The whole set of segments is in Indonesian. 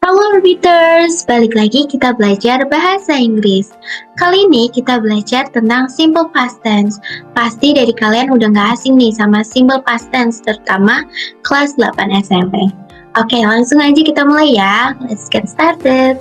Halo repeaters, balik lagi kita belajar bahasa Inggris. Kali ini kita belajar tentang simple past tense. Pasti dari kalian udah gak asing nih sama simple past tense, terutama kelas 8 SMP. Oke, langsung aja kita mulai ya. Let's get started.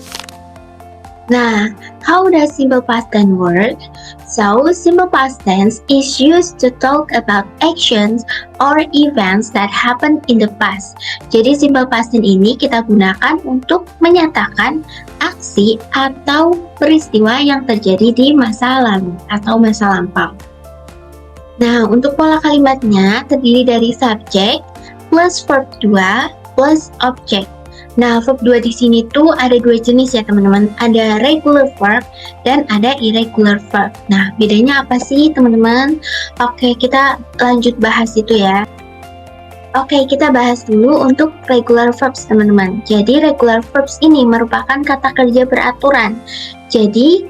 Nah, how does simple past tense work? So, simple past tense is used to talk about actions or events that happen in the past. Jadi, simple past tense ini kita gunakan untuk menyatakan aksi atau peristiwa yang terjadi di masa lalu atau masa lampau. Nah, untuk pola kalimatnya terdiri dari subjek plus verb 2 plus object. Nah, verb 2 di sini tuh ada dua jenis ya teman-teman. Ada regular verb dan ada irregular verb. Nah, bedanya apa sih teman-teman? Oke, kita lanjut bahas itu ya. Oke, kita bahas dulu untuk regular verbs teman-teman. Jadi, regular verbs ini merupakan kata kerja beraturan. Jadi,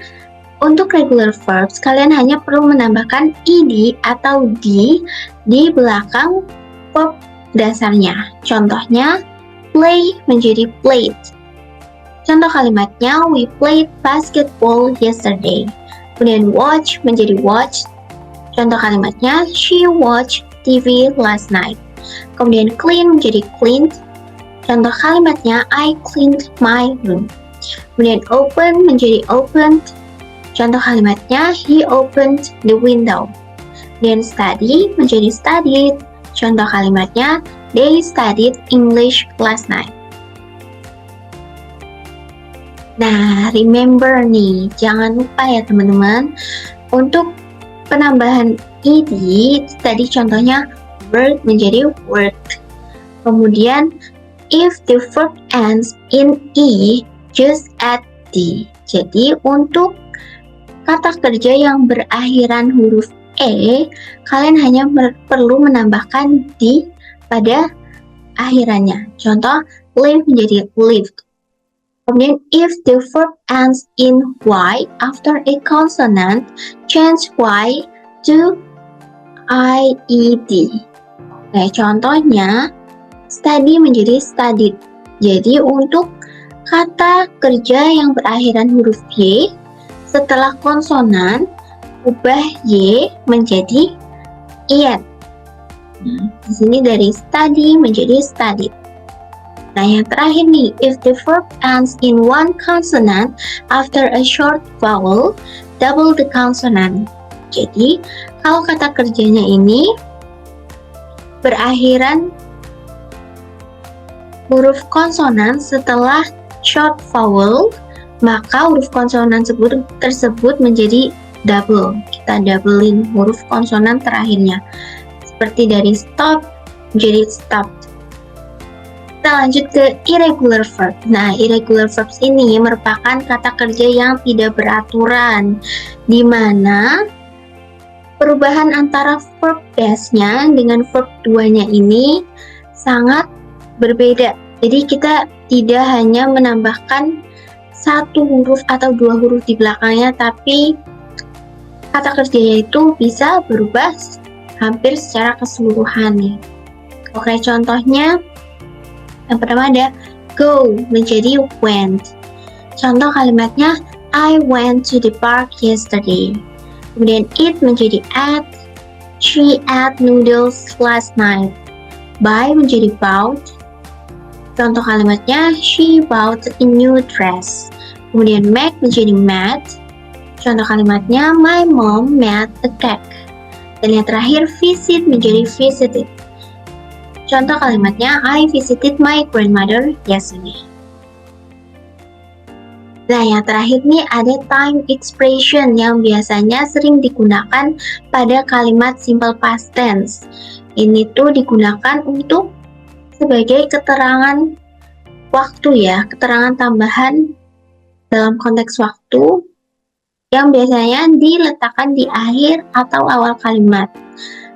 untuk regular verbs, kalian hanya perlu menambahkan ed atau di belakang verb dasarnya. Contohnya, play menjadi played. Contoh kalimatnya, we played basketball yesterday. Kemudian watch menjadi watched. Contoh kalimatnya, she watched TV last night. Kemudian clean menjadi cleaned. Contoh kalimatnya, I cleaned my room. Kemudian open menjadi opened. Contoh kalimatnya, he opened the window. Kemudian study menjadi studied. Contoh kalimatnya, they studied English last night. Nah, remember nih, jangan lupa ya teman-teman, untuk penambahan ed, tadi contohnya work menjadi worked. Kemudian, if the verb ends in e, just add d. Jadi, untuk kata kerja yang berakhiran huruf e, kalian hanya perlu menambahkan di pada akhirannya. Contoh, live menjadi lived. Kemudian, if the verb ends in y after a consonant, change y to ied. Oke, contohnya, study menjadi studied. Jadi, untuk kata kerja yang berakhiran huruf y, setelah konsonan, ubah y menjadi iet. Nah, di sini dari study menjadi studied. Nah, yang terakhir nih, if the verb ends in one consonant after a short vowel, double the consonant. Jadi, kalau kata kerjanya ini berakhiran huruf konsonan setelah short vowel, maka huruf konsonan tersebut menjadi double. Kita doubling huruf konsonan terakhirnya. Seperti dari stop menjadi stopped. Kita lanjut ke irregular verb. Nah, irregular verbs ini merupakan kata kerja yang tidak beraturan, di mana perubahan antara verb base-nya dengan verb 2-nya ini sangat berbeda. Jadi kita tidak hanya menambahkan satu huruf atau dua huruf di belakangnya, tapi kata kerjanya itu bisa berubah hampir secara keseluruhan nih. Oke, contohnya yang pertama ada go menjadi went. Contoh kalimatnya, I went to the park yesterday. Kemudian eat menjadi ate. She ate noodles last night. Buy menjadi bought. Contoh kalimatnya, she bought a new dress. Kemudian make menjadi made. Contoh kalimatnya, my mom made a cake. Dan yang terakhir, visit menjadi visited. Contoh kalimatnya, I visited my grandmother yesterday. Nah, yang terakhir nih ada time expression yang biasanya sering digunakan pada kalimat simple past tense. Ini tuh digunakan untuk sebagai keterangan waktu ya, keterangan tambahan dalam konteks waktu yang biasanya diletakkan di akhir atau awal kalimat.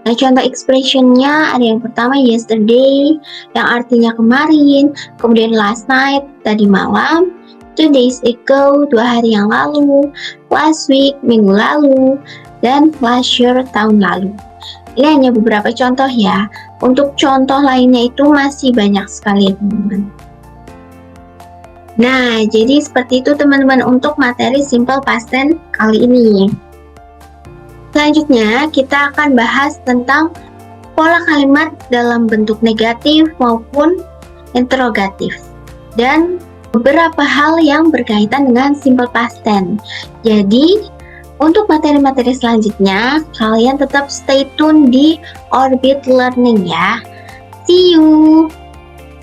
Nah, contoh expressionnya ada yang pertama yesterday, yang artinya kemarin, kemudian last night, tadi malam, 2 days ago, 2 hari yang lalu, last week, minggu lalu, dan last year, tahun lalu. Ini hanya beberapa contoh ya. Untuk contoh lainnya itu masih banyak sekali teman-teman. Nah, jadi seperti itu teman-teman untuk materi simple past tense kali ini. Selanjutnya, kita akan bahas tentang pola kalimat dalam bentuk negatif maupun interrogatif. Dan beberapa hal yang berkaitan dengan simple past tense. Jadi, untuk materi-materi selanjutnya, kalian tetap stay tune di Orbit Learning ya. See you!